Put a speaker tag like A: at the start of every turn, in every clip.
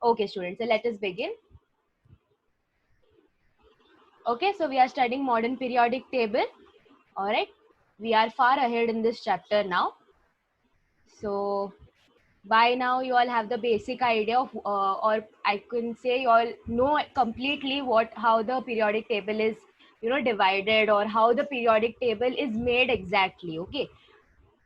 A: Okay, students, so let us begin. Okay, so we are studying modern periodic table. All right, we are far ahead in this chapter now. So by now you all have the basic idea of, or I can say you all know completely how the periodic table is, divided, or how the periodic table is made exactly. Okay,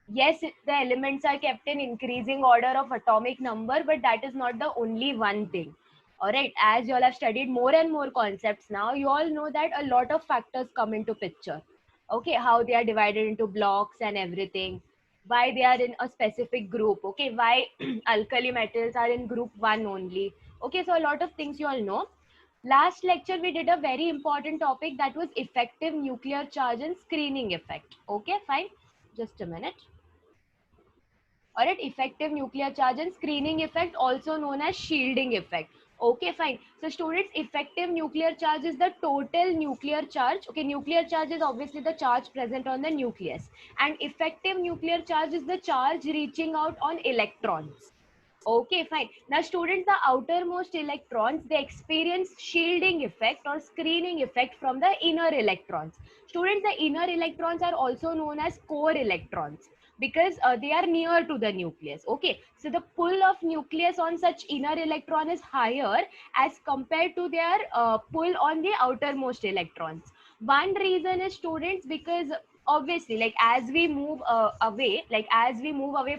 A: yes, the elements are kept in increasing order of atomic number, but that is not the only one thing. All right, as you all have studied more and more concepts now, you all know that a lot of factors come into picture. Okay, how they are divided into blocks and everything, why they are in a specific group. Okay, why alkali metals are in group 1 only. Okay, so a lot of things you all know. Last lecture we did a very important topic, that was effective nuclear charge and screening effect. Okay, fine, just a minute. All right, effective nuclear charge and screening effect, also known as shielding effect. Okay, fine. So students, effective nuclear charge is the total nuclear charge. Okay, nuclear charge is obviously the charge present on the nucleus, and effective nuclear charge is the charge reaching out on electrons. Okay, fine. Now students, the outermost electrons, they experience shielding effect or screening effect from the inner electrons. Students, the inner electrons are also known as core electrons, because they are near to the nucleus. Okay, so the pull of nucleus on such inner electron is higher as compared to their pull on the outermost electrons. One reason is, students, because obviously, like as we move away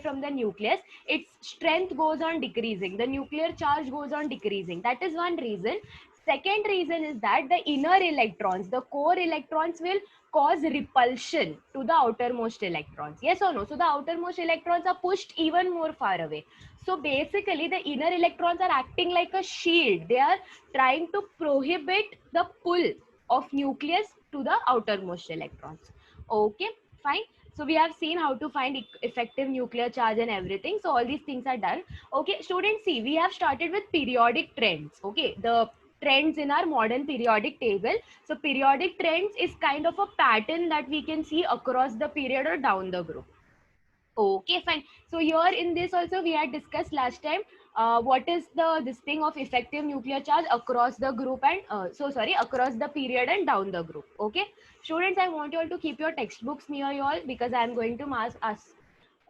A: from the nucleus, its strength goes on decreasing, the nuclear charge goes on decreasing. That is one reason. Second reason is that the inner electrons, the core electrons, will cause repulsion to the outermost electrons. Yes or no? So the outermost electrons are pushed even more far away. So basically the inner electrons are acting like a shield. They are trying to prohibit the pull of nucleus to the outermost electrons. Okay, fine. So we have seen how to find effective nuclear charge and everything. So all these things are done. Okay, students, see, we have started with periodic trends. Okay, the trends in our modern periodic table. So periodic trends is kind of a pattern that we can see across the period or down the group. Okay, fine. So here in this also we had discussed last time what is this thing of effective nuclear charge across the group and across the period and down the group. Okay, students, I want you all to keep your textbooks near you all, because I am going to ask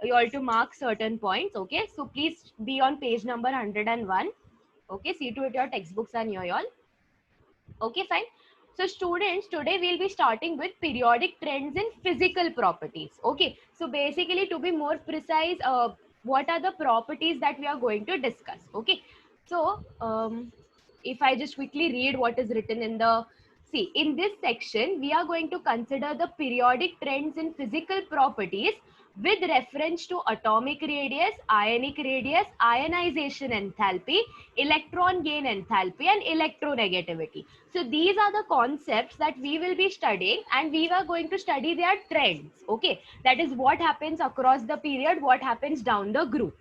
A: you all to mark certain points. Okay, so please be on page number 101. Okay, see to it your textbooks are near you all. Okay, fine. So students, today we'll be starting with periodic trends in physical properties. Okay, so basically, to be more precise, what are the properties that we are going to discuss? Okay, so if I just quickly read what is written in the, see, in this section we are going to consider the periodic trends in physical properties with reference to atomic radius, ionic radius, ionization enthalpy, electron gain enthalpy, and electronegativity. So these are the concepts that we will be studying, and we are going to study their trends. Okay, that is what happens across the period, what happens down the group.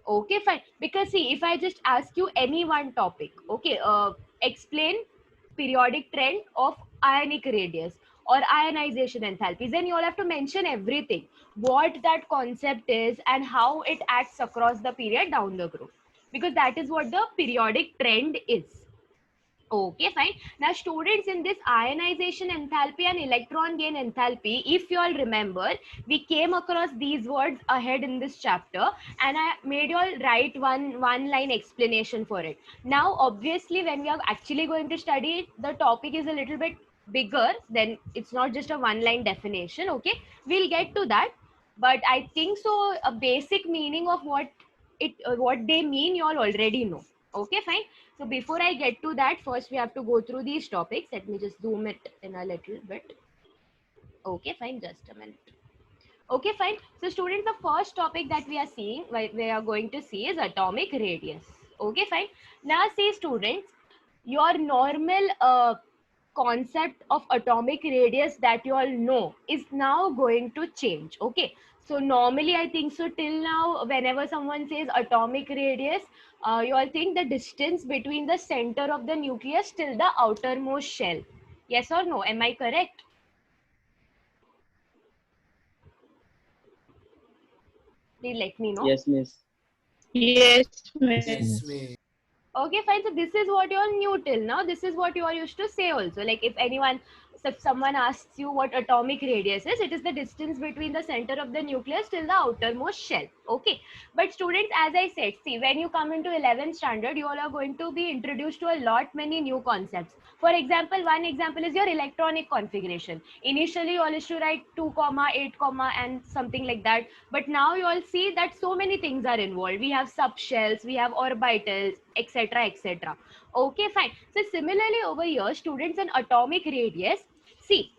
A: Okay, fine. Because see, if I just ask you any one topic, okay, explain periodic trend of ionic radius or ionization enthalpies, then you all have to mention everything, what that concept is and how it acts across the period down the group, because that is what the periodic trend is. Okay, fine. Now, students, in this ionization enthalpy and electron gain enthalpy, if you all remember, we came across these words ahead in this chapter, and I made you all write one line explanation for it. Now, obviously, when we are actually going to study it, the topic is a little bit bigger, then it's not just a one line definition. Okay, we'll get to that, but I think so a basic meaning of what they mean you all already know. Okay, fine. So before I get to that, first we have to go through these topics. Let me just zoom it in a little bit. Okay, fine, just a minute. Okay, fine. So students, the first topic that we are seeing, we are going to see, is atomic radius. Okay, fine. Now see, students, your normal concept of atomic radius that you all know is now going to change. Okay, so normally I think so till now whenever someone says atomic radius, you all think the distance between the center of the nucleus till the outermost shell. Yes or no? Am I correct? Please let me know.
B: Yes, miss.
C: Yes,
D: Yes,
C: miss.
D: miss.
A: Okay, fine. So this is what you're new till now. This is what you are used to say also. Like if someone asks you what atomic radius is, it is the distance between the center of the nucleus till the outermost shell. Okay. But students, as I said, see, when you come into 11th standard, you all are going to be introduced to a lot many new concepts. For example, one example is your electronic configuration. Initially, you all used to write 2 comma 8 comma and something like that. But now you all see that so many things are involved. We have subshells, we have orbitals, etc., etc. Okay, fine. So similarly over here, students, in atomic radius, see,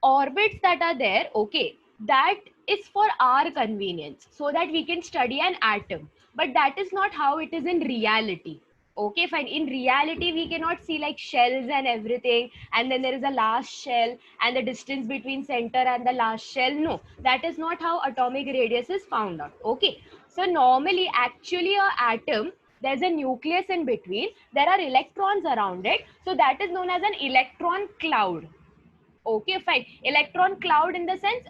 A: orbits that are there, okay, that is for our convenience so that we can study an atom, but that is not how it is in reality. Okay, fine. In reality, we cannot see like shells and everything, and then there is a last shell and the distance between center and the last shell. No, that is not how atomic radius is found out. Okay, so normally actually a atom, there's a nucleus in between, there are electrons around it, so that is known as an electron cloud. Okay, fine. Electron cloud in the sense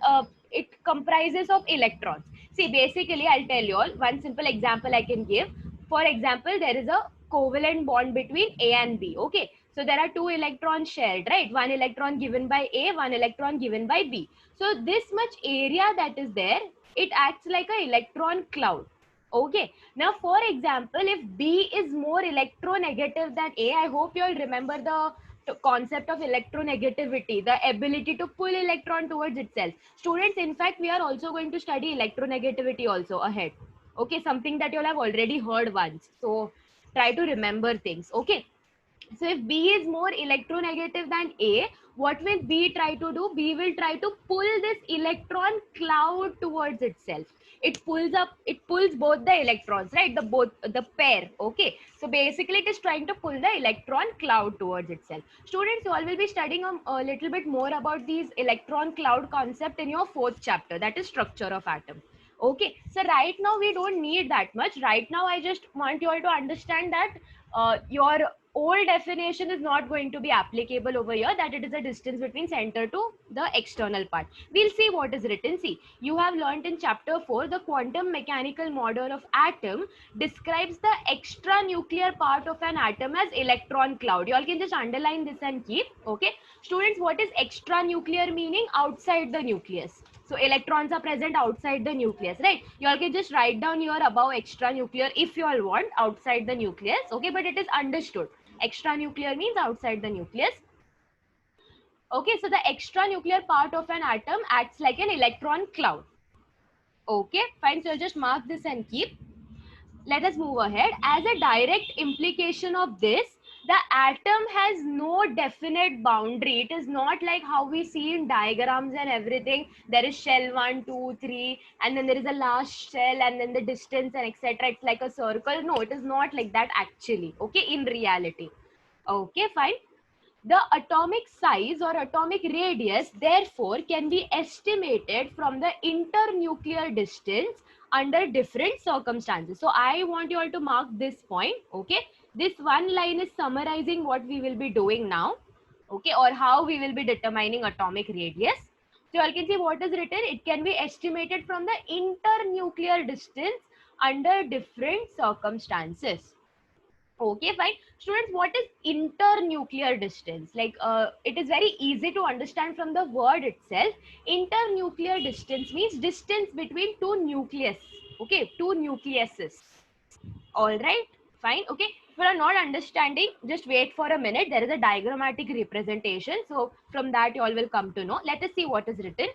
A: it comprises of electrons. See, basically, I'll tell you all one simple example I can give. For example, there is a covalent bond between A and B. Okay, so there are two electrons shared, right? One electron given by A, one electron given by B. So this much area that is there, it acts like an electron cloud. Okay, now for example, if B is more electronegative than A, I hope you all remember the concept of electronegativity, the ability to pull electron towards itself. Students, in fact, we are also going to study electronegativity also ahead. Okay, something that you all have already heard once. So try to remember things. Okay. So if B is more electronegative than A, what will B try to do? B will try to pull this electron cloud towards itself. It pulls both the electrons, right? The pair, okay? So basically it is trying to pull the electron cloud towards itself. Students, you all will be studying a little bit more about these electron cloud concept in your 4th chapter, that is structure of atom. Okay, so right now we don't need that much. Right now I just want you all to understand that your old definition is not going to be applicable over here, that it is a distance between center to the external part. We'll see what is written. See, you have learned in chapter 4, the quantum mechanical model of atom describes the extra nuclear part of an atom as electron cloud. You all can just underline this and keep. Okay, students, what is extra nuclear meaning? Outside the nucleus. So electrons are present outside the nucleus, right? You all can just write down here above extra nuclear if you all want, outside the nucleus. Okay, but it is understood. Extra nuclear means outside the nucleus. Okay, so the extra nuclear part of an atom acts like an electron cloud. Okay, fine. So I'll just mark this and keep. Let us move ahead. As a direct implication of this, the atom has no definite boundary. It is not like how we see in diagrams and everything. There is shell 1, 2, 3, and then there is a last shell, and then the distance and etc. It's like a circle. No, it is not like that actually. Okay, in reality. Okay, fine. The atomic size or atomic radius, therefore, can be estimated from the internuclear distance under different circumstances. So I want you all to mark this point. Okay, this one line is summarizing what we will be doing now. Okay, or how we will be determining atomic radius. So you all can see what is written. It can be estimated from the internuclear distance under different circumstances. Okay, fine. Students, what is internuclear distance? Like, it is very easy to understand from the word itself. Internuclear distance means distance between two nucleus. Okay, two nucleuses. All right, fine. Okay, if you are not understanding, just wait for a minute. There is a diagrammatic representation. So from that, you all will come to know. Let us see what is written.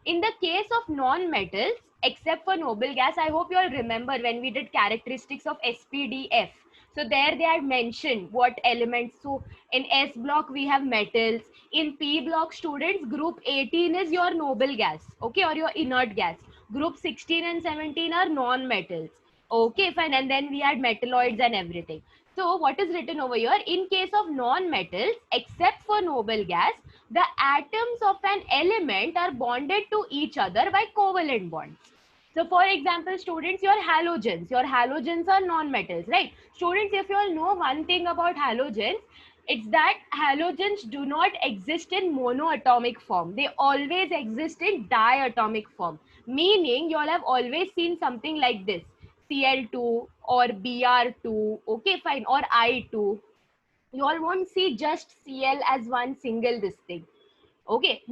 A: In the case of non-metals, except for noble gas, I hope you all remember when we did characteristics of SPDF. So there they had mentioned what elements. So in S block, we have metals. In P block, students, group 18 is your noble gas, okay, or your inert gas. Group 16 and 17 are non-metals. Okay, fine. And then we had metalloids and everything. So what is written over here? In case of non-metals, except for noble gas, the atoms of an element are bonded to each other by covalent bonds. So for example, students, your halogens are non-metals, right? Students, if you all know one thing about halogens, it's that halogens do not exist in monoatomic form. They always exist in diatomic form. Meaning, you all have always seen something like this. Cl2 or Br2, okay, fine, or I2. You all won't see just Cl as one single this thing. Okay,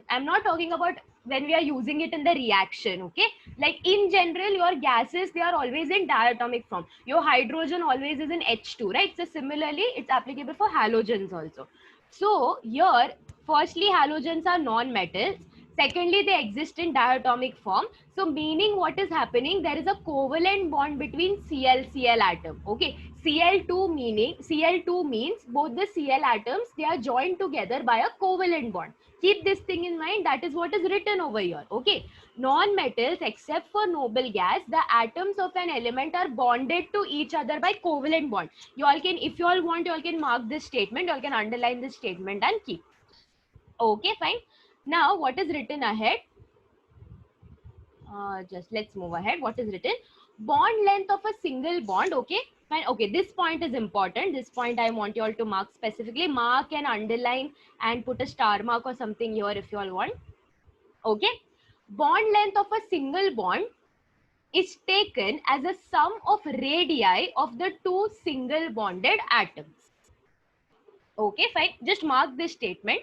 A: I'm not talking about when we are using it in the reaction. Okay, like in general, your gases, they are always in diatomic form. Your hydrogen always is in H2, right? So similarly, it's applicable for halogens also. So here, firstly, halogens are non-metals. Secondly, they exist in diatomic form. So meaning what is happening, there is a covalent bond between Cl atom. Okay, Cl2 means both the Cl atoms, they are joined together by a covalent bond. Keep this thing in mind. That is what is written over here. Okay, non-metals except for noble gas, the atoms of an element are bonded to each other by covalent bond. You all can, if you all want, you all can mark this statement, you all can underline this statement and keep. Okay, fine. Now what is written ahead? Just let's move ahead. What is written? Bond length of a single bond. Okay, fine. Okay, this point is important. This point I want you all to mark specifically. Mark and underline and put a star mark or something here if you all want. Okay, bond length of a single bond is taken as a sum of radii of the two single bonded atoms. Okay, fine. Just mark this statement.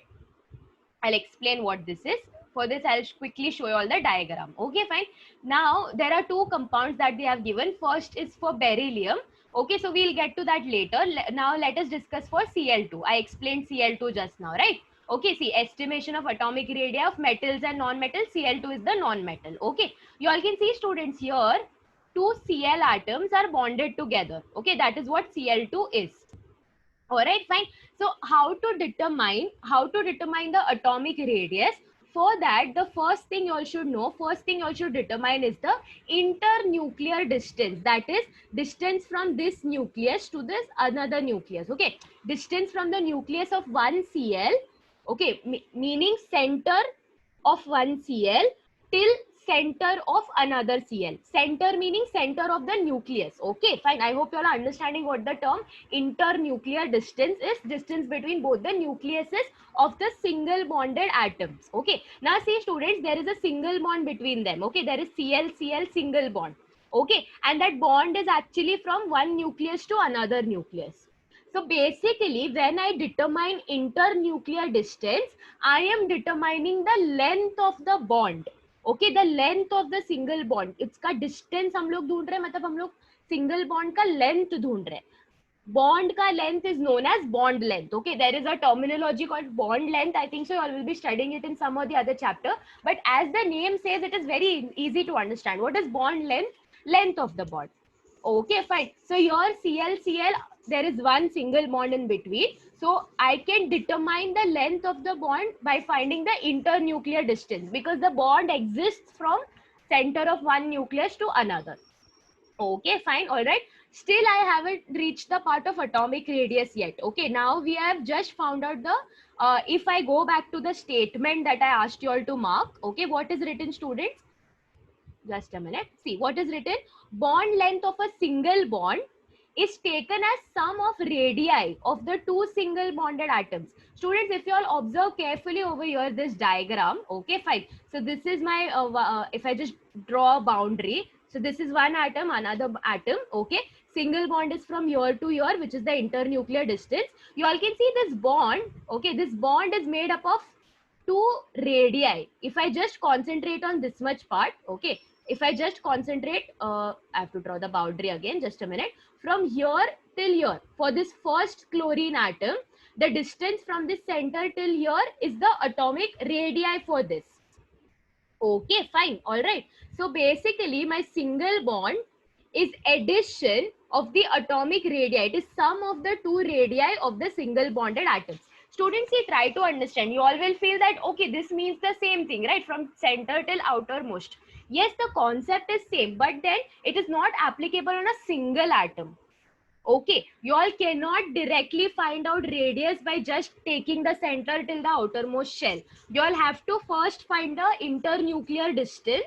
A: I'll explain what this is. For this, I'll quickly show you all the diagram. Okay, fine. Now, there are two compounds that they have given. First is for beryllium. Okay, so we'll get to that later. Now, let us discuss for Cl2. I explained Cl2 just now, right? Okay, see, estimation of atomic radii of metals and non-metals. Cl2 is the non-metal. Okay, you all can see, students, here, two Cl atoms are bonded together. Okay, that is what Cl2 is. All right, fine. So how to determine the atomic radius? For that, the first thing you all should know, determine is the internuclear distance. That is distance from this nucleus to this another nucleus. Okay, distance from the nucleus of one Cl. Okay, meaning center of one Cl till center of another Cl. Center meaning center of the nucleus. Okay, fine. I hope you all are understanding what the term internuclear distance is. Distance between both the nucleuses of the single bonded atoms. Okay, now see, students, there is a single bond between them. Okay, there is Cl single bond. Okay, and that bond is actually from one nucleus to another nucleus. So basically, when I determine internuclear distance, I am determining the length of the bond. Okay, the length of the single bond. इसका distance हम लोग ढूंढ रहे हैं, मतलब हम लोग single bond का length ढूंढ रहे हैं. Bond ka length is known as bond length. Okay, there is a terminology called bond length. I think so you all will be studying it in some or the other chapter. But as the name says, it is very easy to understand. What is bond length? Length of the bond. Okay, fine. So your Cl, there is one single bond in between. So I can determine the length of the bond by finding the internuclear distance, because the bond exists from center of one nucleus to another. Okay, fine. All right. Still, I haven't reached the part of atomic radius yet. Okay, now we have just found out the, if I go back to the statement that I asked you all to mark. Okay, what is written, students? Just a minute. See, what is written? Bond length of a single bond is taken as sum of radii of the two single bonded atoms. Students, if you all observe carefully over here, this diagram, okay, fine. So this is my, if I just draw a boundary, so this is one atom, another atom, okay. Single bond is from here to here, which is the internuclear distance. You all can see this bond, okay, this bond is made up of two radii. If I just concentrate on this much part, okay, if I just concentrate, I have to draw the boundary again, just a minute. From here till here, for this first chlorine atom, the distance from this center till here is the atomic radii for this. Okay, fine, all right. So basically, my single bond is addition of the atomic radii. It is sum of the two radii of the single bonded atoms. Students, see, try to understand. You all will feel that, okay, this means the same thing, right? From center till outermost. Yes, the concept is same, but then it is not applicable on a single atom. Okay, you all cannot directly find out radius by just taking the center till the outermost shell. You all have to first find the internuclear distance,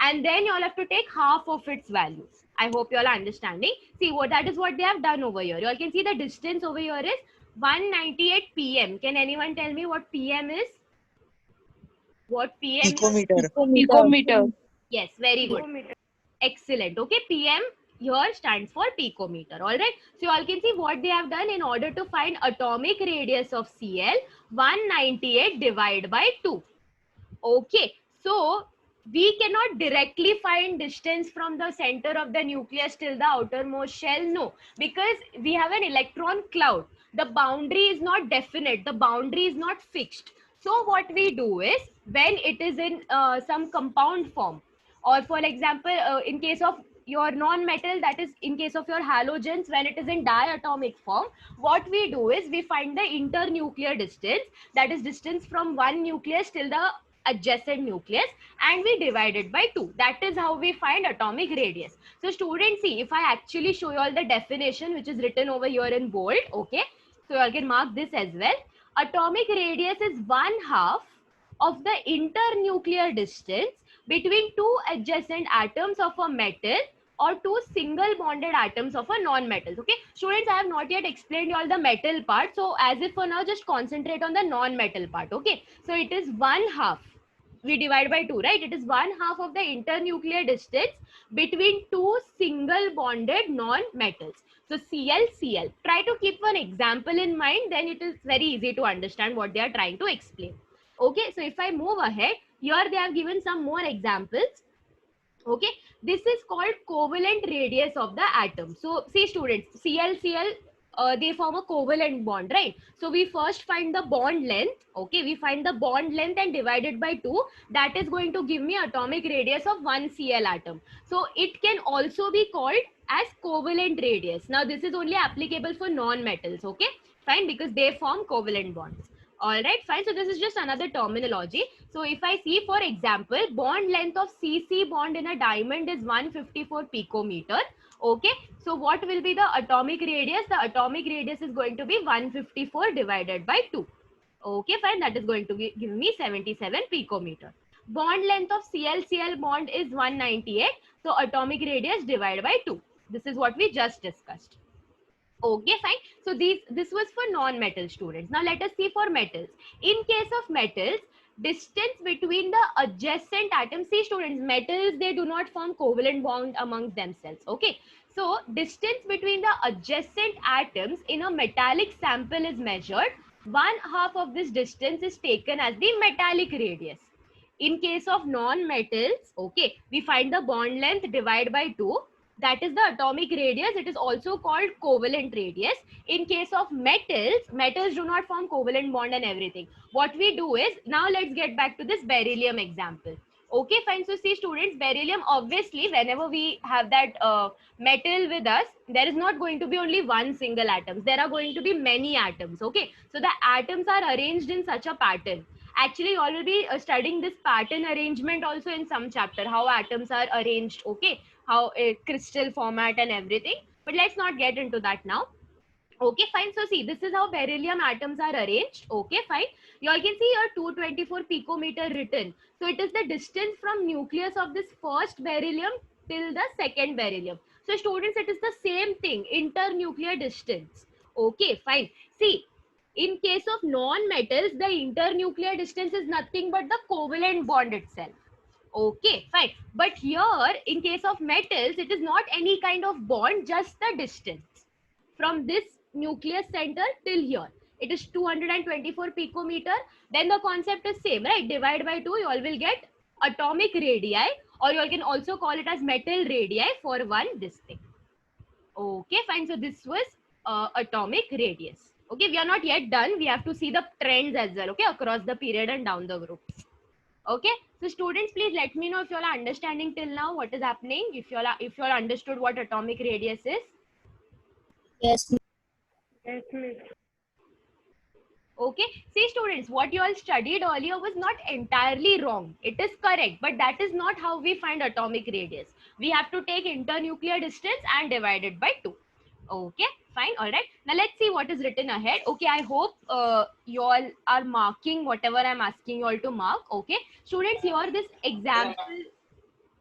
A: and then you all have to take half of its values. I hope you all are understanding. See, that is what they have done over here. You all can see the distance over here is 198 pm. Can anyone tell me what pm is? What pm?
B: Picometer.
C: Picometer.
A: Yes, very good. Excellent. Okay, pm here stands for picometer. All right. So you all can see what they have done in order to find atomic radius of Cl, 198 divided by 2. Okay. So we cannot directly find distance from the center of the nucleus till the outermost shell. No, because we have an electron cloud. The boundary is not definite. The boundary is not fixed. So what we do is, when it is in some compound form, or for example, in case of your non-metal, that is in case of your halogens, when it is in diatomic form, what we do is we find the internuclear distance, that is distance from one nucleus till the adjacent nucleus, and we divide it by 2. That is how we find atomic radius. So students, see, if I actually show you all the definition, which is written over here in bold, okay, so you all can mark this as well. Atomic radius is 1/2 of the internuclear distance between two adjacent atoms of a metal or two single bonded atoms of a non-metal. Okay, students, I have not yet explained you all the metal part. So as if for now, just concentrate on the non-metal part. Okay, so it is 1/2. We divide by 2, right? It is 1/2 of the internuclear distance between two single bonded non-metals. So Cl, Cl. Try to keep one example in mind, then it is very easy to understand what they are trying to explain. Okay, so if I move ahead, here they have given some more examples. Okay, this is called covalent radius of the atom. So see students, Cl, Cl, they form a covalent bond, right? So we first find the bond length. Okay, we find the bond length and divide it by 2. That is going to give me atomic radius of one Cl atom. So it can also be called as covalent radius. Now this is only applicable for non-metals. Okay, fine, because they form covalent bonds. All right, fine. So this is just another terminology. So if I see, for example, bond length of CC bond in a diamond is 154 picometer. Okay, so what will be the atomic radius? The atomic radius is going to be 154 divided by 2. Okay, fine. That is going to give me 77 picometer. Bond length of Cl-Cl bond is 198. So atomic radius divided by 2. This is what we just discussed. Okay, fine. So this was for non-metal students. Now let us see for metals. In case of metals, distance between the adjacent atoms. See students, metals, they do not form covalent bond amongst themselves. Okay. So distance between the adjacent atoms in a metallic sample is measured. 1/2 of this distance is taken as the metallic radius. In case of non-metals, okay, we find the bond length, divide by 2. That is the atomic radius. It is also called covalent radius. In case of metals, metals do not form covalent bond and everything. What we do is, now let's get back to this beryllium example. Okay, fine. So see students, beryllium, obviously whenever we have that metal with us, there is not going to be only one single atom. There are going to be many atoms. Okay, so the atoms are arranged in such a pattern. Actually, you all will be studying this pattern arrangement also in some chapter, how atoms are arranged. Okay, how a crystal format and everything, but let's not get into that now. Okay, fine. So see, this is how beryllium atoms are arranged. Okay, fine. You all can see here 224 picometer written. So it is the distance from nucleus of this first beryllium till the second beryllium. So students, it is the same thing, internuclear distance. Okay, fine. See, in case of non-metals, the internuclear distance is nothing but the covalent bond itself. Okay, fine. But here, in case of metals, it is not any kind of bond, just the distance from this nucleus center till here. It is 224 picometer. Then the concept is same, right? Divide by 2, you all will get atomic radii, or you all can also call it as metal radii for one this thing. Okay, fine. So this was atomic radius. Okay, we are not yet done. We have to see the trends as well, okay, across the period and down the group. Okay, so students, please let me know if you all are understanding till now what is happening, if you all understood what atomic radius is.
B: Yes.
C: Yes, miss.
A: Okay, see students, what you all studied earlier was not entirely wrong. It is correct, but that is not how we find atomic radius. We have to take internuclear distance and divide it by 2. Okay, fine, all right. Now let's see what is written ahead. Okay, I hope you all are marking whatever I'm asking you all to mark. Okay, students, here this example,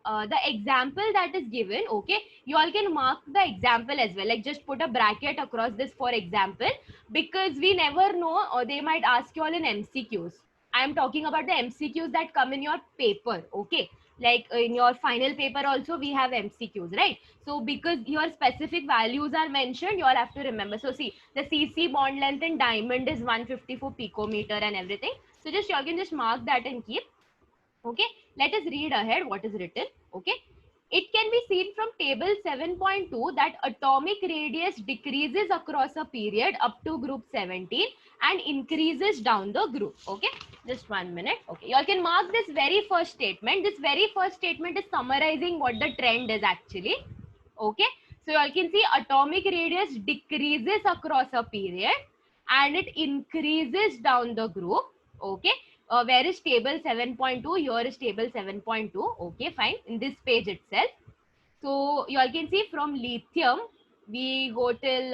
A: the example that is given, okay, you all can mark the example as well, like just put a bracket across this for example, because we never know, or they might ask you all in MCQs. I am talking about the MCQs that come in your paper. Okay, like in your final paper also we have MCQs, right? So because your specific values are mentioned, you all have to remember. So see, the CC bond length in diamond is 154 picometer and everything. So just you all can just mark that and keep. Okay, let us read ahead what is written. Okay, it can be seen from table 7.2 that atomic radius decreases across a period up to group 17 and increases down the group. Okay, just 1 minute. Okay, you all can mark this very first statement. This very first statement is summarizing what the trend is actually. Okay, so you all can see atomic radius decreases across a period and it increases down the group. Okay, where is table 7.2? Here is table 7.2. Okay, fine, in this page itself. So you all can see from lithium we go till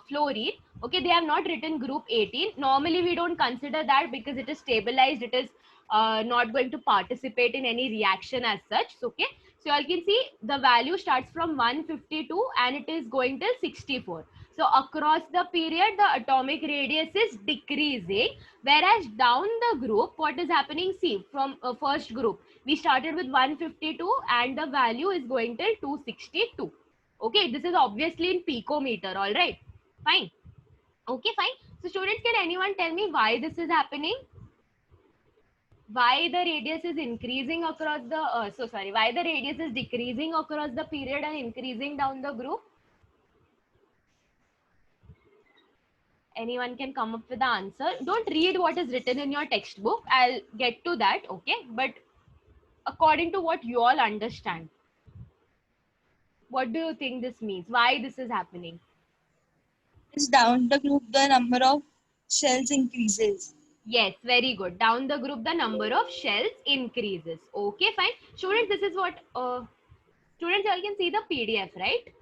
A: fluorine. Okay, they have not written group 18. Normally we don't consider that because it is stabilized. It is not going to participate in any reaction as such. Okay, so you all can see the value starts from 152 and it is going till 64. So across the period, the atomic radius is decreasing, whereas down the group, what is happening? See, from first group, we started with 152 and the value is going till 262. Okay, this is obviously in picometer, all right? Fine. Okay, fine. So students, can anyone tell me why this is happening? Why the radius is increasing across the, why the radius is decreasing across the period and increasing down the group? Anyone can come up with the answer. Don't read what is written in your textbook. I'll get to that, okay? But according to what you all understand, what do you think this means? Why this is happening?
C: Is down the group the number of shells increases.
A: Yes, very good. Down the group, the number of shells increases. Okay, fine. Students, this is what, students, you all can see the PDF, right?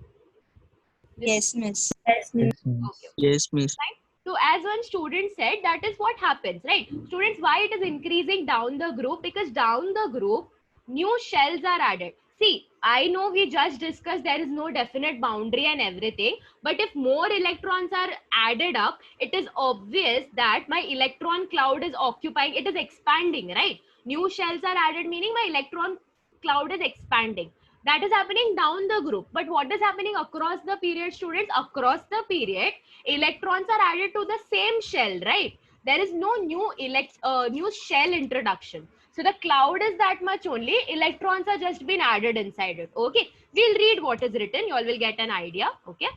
C: Yes, miss.
B: Yes, miss.
A: Okay.
C: Yes, miss.
A: Fine. So as one student said, that is what happens, right? Students, why it is increasing down the group? Because down the group, new shells are added. See, I know we just discussed there is no definite boundary and everything, but if more electrons are added up, it is obvious that my electron cloud is occupying, it is expanding, right? New shells are added, meaning my electron cloud is expanding. That is happening down the group. But what is happening across the period, students? Across the period, electrons are added to the same shell, right? There is no new shell introduction. So the cloud is that much only. Electrons are just been added inside it. Okay, we'll read what is written. You all will get an idea. Okay,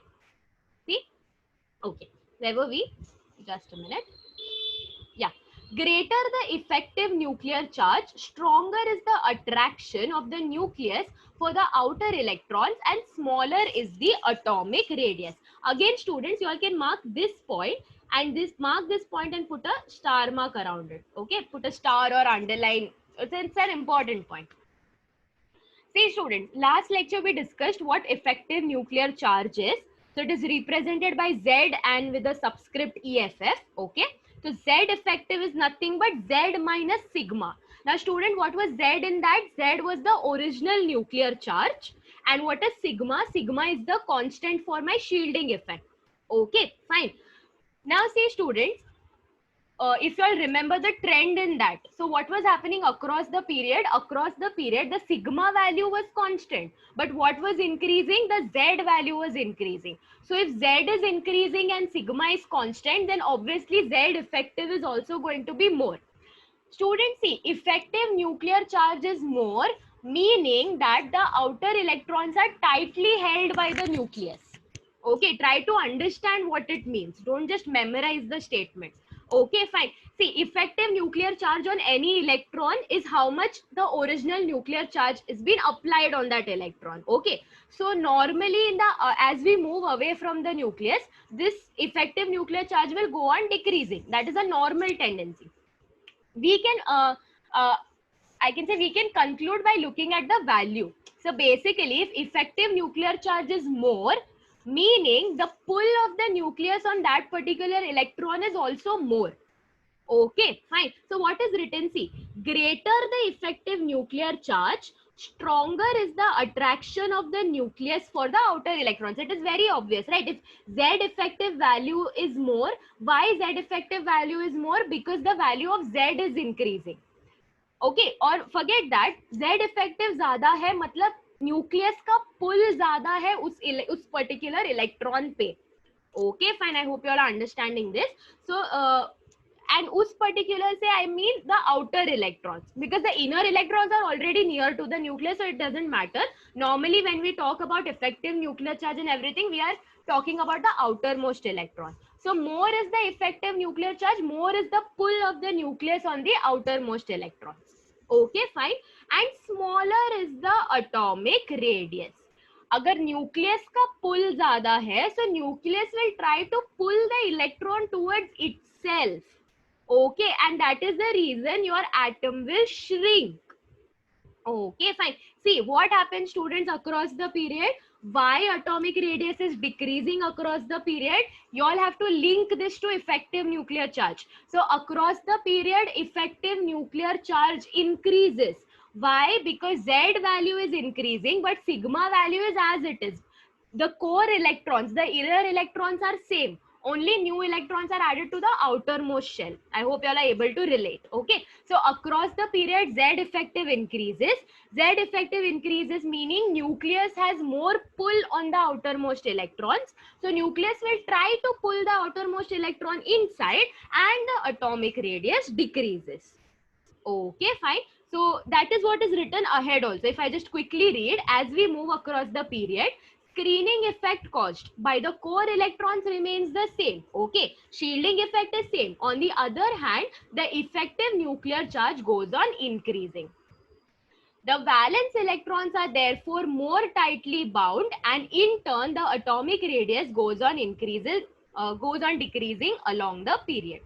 A: see. Okay, where were we? Just a minute. Yeah. Greater the effective nuclear charge, stronger is the attraction of the nucleus for the outer electrons and smaller is the atomic radius. Again, students, you all can mark this point and mark this point and put a star mark around it. Okay, put a star or underline. It's an important point. See, students, last lecture we discussed what effective nuclear charge is. So it is represented by Z and with a subscript EFF. Okay. So Z effective is nothing but Z minus sigma. Now, student, what was Z in that? Z was the original nuclear charge. And what is sigma? Sigma is the constant for my shielding effect. Okay, fine. Now, see, students, if you all remember the trend in that, so what was happening across the period? Across the period, the sigma value was constant, but what was increasing? The Z value was increasing. So if Z is increasing and sigma is constant, then obviously Z effective is also going to be more. Students, see, effective nuclear charge is more, meaning that the outer electrons are tightly held by the nucleus. Okay, try to understand what it means. Don't just memorize the statements. Okay, fine. See, effective nuclear charge on any electron is how much the original nuclear charge is being applied on that electron. Okay, so normally in the as we move away from the nucleus, this effective nuclear charge will go on decreasing. That is a normal tendency. We can I can say we can conclude by looking at the value. So basically, if effective nuclear charge is more, meaning the pull of the nucleus on that particular electron is also more. Okay, fine. So what is written? See, greater the effective nuclear charge, stronger is the attraction of the nucleus for the outer electrons. It is very obvious, right? If Z effective value is more, why Z effective value is more? Because the value of Z is increasing. Okay, और forget that Z effective ज्यादा है, मतलब nucleus का pull ज्यादा है उस particular electron पे. Okay, fine. I hope you all are understanding this. So, and us particular say I mean the outer electrons, because the inner electrons are already near to the nucleus, so it doesn't matter. Normally, when we talk about effective nuclear charge and everything, we are talking about the outermost electron. So, more is the effective nuclear charge, more is the pull of the nucleus on the outermost electrons. Okay, fine. And smaller is the atomic radius. अगर nucleus का pull ज्यादा है, so nucleus will try to pull the electron towards itself. Okay, and that is the reason your atom will shrink. Okay, fine. See what happens, students, across the period. Why atomic radius is decreasing across the period? You all have to link this to effective nuclear charge. So across the period, effective nuclear charge increases. Why? Because Z value is increasing, but sigma value is as it is. The core electrons, the inner electrons are same. Only new electrons are added to the outermost shell. I hope you all are able to relate. Okay. So across the period, Z effective increases. Z effective increases meaning nucleus has more pull on the outermost electrons. So nucleus will try to pull the outermost electron inside, and the atomic radius decreases. Okay, fine. So that is what is written ahead also. If I just quickly read, as we move across the period, screening effect caused by the core electrons remains the same. Okay, shielding effect is same. On the other hand, the effective nuclear charge goes on increasing. The valence electrons are therefore more tightly bound, and in turn the atomic radius goes on decreasing along the period.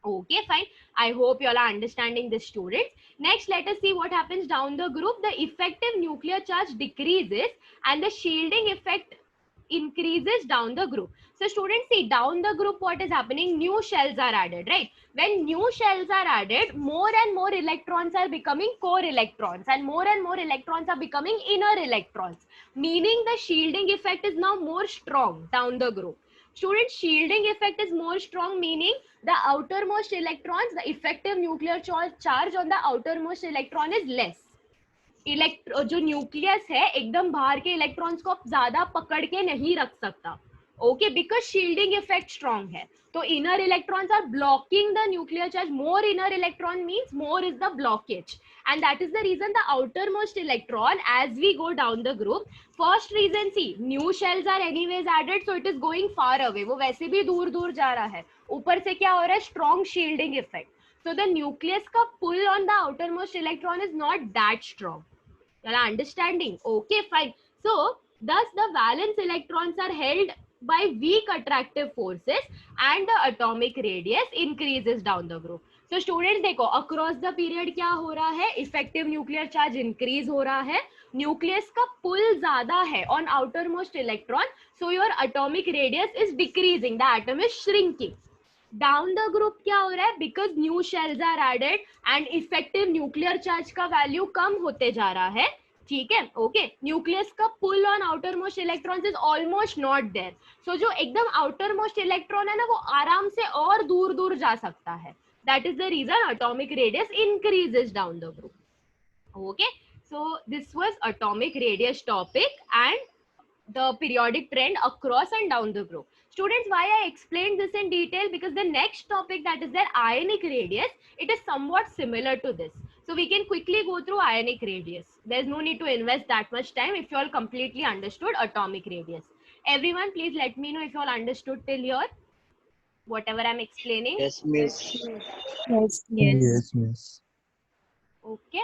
A: Okay, fine. I hope you all are understanding this, students. Next, let us see what happens down the group. The effective nuclear charge decreases and the shielding effect increases down the group. So students, see down the group what is happening. New shells are added, right? When new shells are added, more and more electrons are becoming core electrons, and more electrons are becoming inner electrons, meaning the shielding effect is now more strong down the group. Students, shielding effect is more strong, meaning the outermost electrons, the effective nuclear charge on the outermost electron is less. जो nucleus है एकदम बाहर के electrons को ज्यादा पकड़ के नहीं रख सकता. Okay, because shielding effect strong है, तो inner electrons are blocking the nuclear charge. More inner electron means more is the blockage, and that is the reason the outermost electron, as we go down the group, first reason, see new shells are anyways added, so it is going far away. वो वैसे भी दूर दूर जा रहा है, ऊपर से क्या हो रहा है, strong shielding effect. So the nucleus का pull on the outermost electron is not that strong. You are understanding? Okay, fine. So thus the valence electrons are held by weak attractive forces, and the atomic radius increases down the group. So students देखो across the period क्या हो रहा है, effective nuclear charge increase हो रहा है, nucleus का pull ज़्यादा है on outermost electron, so your atomic radius is decreasing, the atom is shrinking. Down the group क्या हो रहा है, because new shells are added and effective nuclear charge का value कम होते जा रहा है. ठीक है, ओके. न्यूक्लियस का pull on outermost electrons is almost not there, so जो एकदम आउटरमोस्ट इलेक्ट्रॉन है ना, वो आराम से और दूर दूर जा सकता है. That is the reason atomic radius increases down the group. Okay, so this was atomic radius topic and the periodic trend across and down the group. Students, why I explained this in detail? Because the next topic, that is their ionic radius, it is somewhat similar to this. So we can quickly go through ionic radius. There's no need to invest that much time if you all completely understood atomic radius. Everyone, please let me know if you all understood till here, whatever I'm explaining.
D: Yes, miss.
C: Yes.
D: Yes, miss.
A: Okay,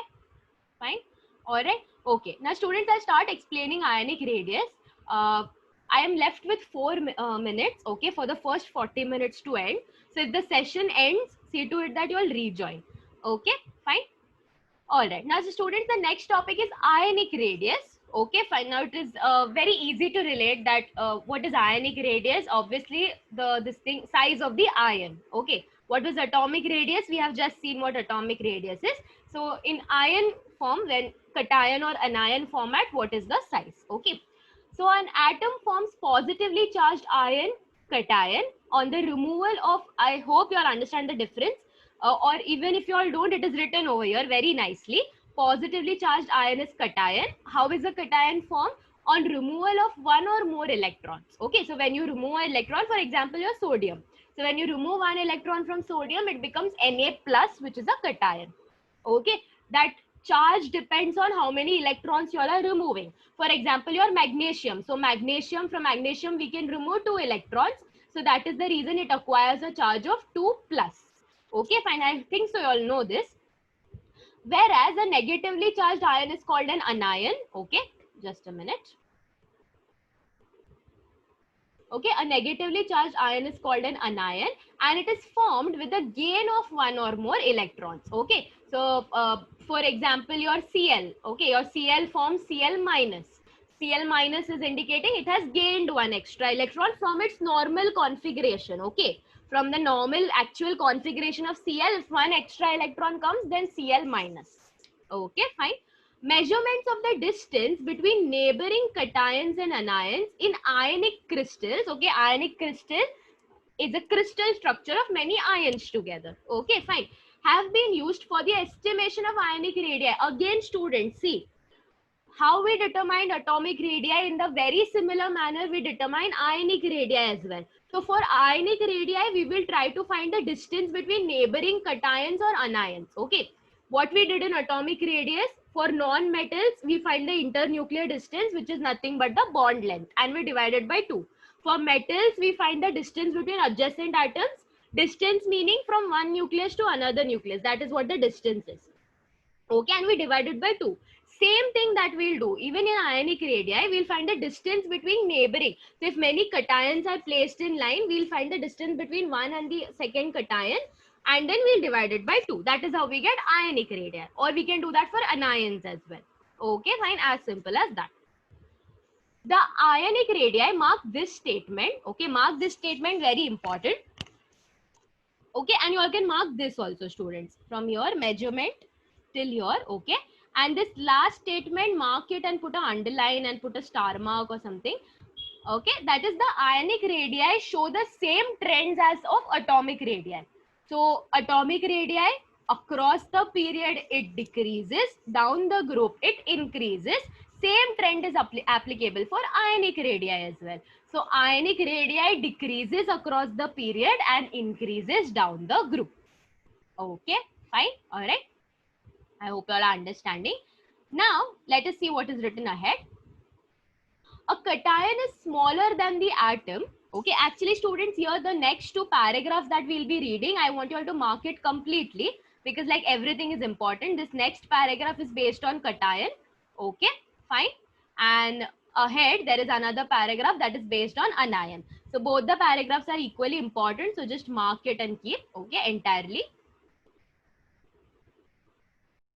A: fine. All right. Okay. Now, students, I'll start explaining ionic radius. I am left with 4 minutes, okay, for the first 40 minutes to end. So if the session ends, see to it that you all rejoin. Okay, fine. All right. Now, so students, the next topic is ionic radius. Okay, fine. Now it is very easy to relate that what is ionic radius? Obviously, this thing size of the ion. Okay. What was atomic radius? We have just seen what atomic radius is. So in ion form, when cation or anion format, what is the size? Okay. So an atom forms positively charged ion cation on the removal of, I hope you all understand the difference. or even if you all don't, it is written over here very nicely. Positively charged ion is cation. How is a cation formed? On removal of one or more electrons. Okay, so when you remove an electron, for example, your sodium. So when you remove one electron from sodium, it becomes Na plus, which is a cation. Okay, that charge depends on how many electrons you all are removing. For example, your magnesium. So magnesium, from magnesium we can remove 2 electrons. So that is the reason it acquires a charge of 2 plus. Okay, fine. I think so you all know this. Whereas a negatively charged ion is called an anion. Okay, just a minute. Okay, a negatively charged ion is called an anion, and it is formed with the gain of one or more electrons. Okay, so for example, your Cl. Okay, your Cl forms Cl minus. Cl minus is indicating it has gained one extra electron from its normal configuration. Okay, from the normal actual configuration of Cl, if one extra electron comes, then Cl minus. Okay, fine. Measurements of the distance between neighboring cations and anions in ionic crystals. Okay, ionic crystal is a crystal structure of many ions together. Okay, fine. Have been used for the estimation of ionic radii. Again, students, see how we determined atomic radii. In the very similar manner we determine ionic radii as well. So for ionic radii, we will try to find the distance between neighboring cations or anions. Okay, what we did in atomic radius, for non-metals we find the internuclear distance, which is nothing but the bond length, and we divided by 2. For metals we find the distance between adjacent atoms, distance meaning from one nucleus to another nucleus, that is what the distance is. Okay, and we divided by 2. Same thing that we'll do even in ionic radii. We'll find the distance between neighboring. So if many cations are placed in line, we'll find the distance between one and the second cation, and then we'll divide it by 2. That is how we get ionic radii, or we can do that for anions as well. Okay, fine, as simple as that. The ionic radii mark this statement. Okay, mark this statement, very important. Okay, and you all can mark this also, students, from your measurement till your. Okay, and this last statement, mark it and put a underline and put a star mark or something. Okay, that is the ionic radii show the same trends as of atomic radii. So atomic radii, across the period it decreases, down the group it increases. Same trend is applicable for ionic radii as well. So ionic radii decreases across the period and increases down the group. Okay, fine, all right. I hope you all are understanding. Now let us see what is written ahead. A cation is smaller than the atom. Okay, actually students, here the next 2 paragraphs that we'll be reading, I want you all to mark it completely, because like everything is important. This next paragraph is based on cation. Okay, fine. And ahead there is another paragraph that is based on anion. So both the paragraphs are equally important, so just mark it and keep. Okay, entirely.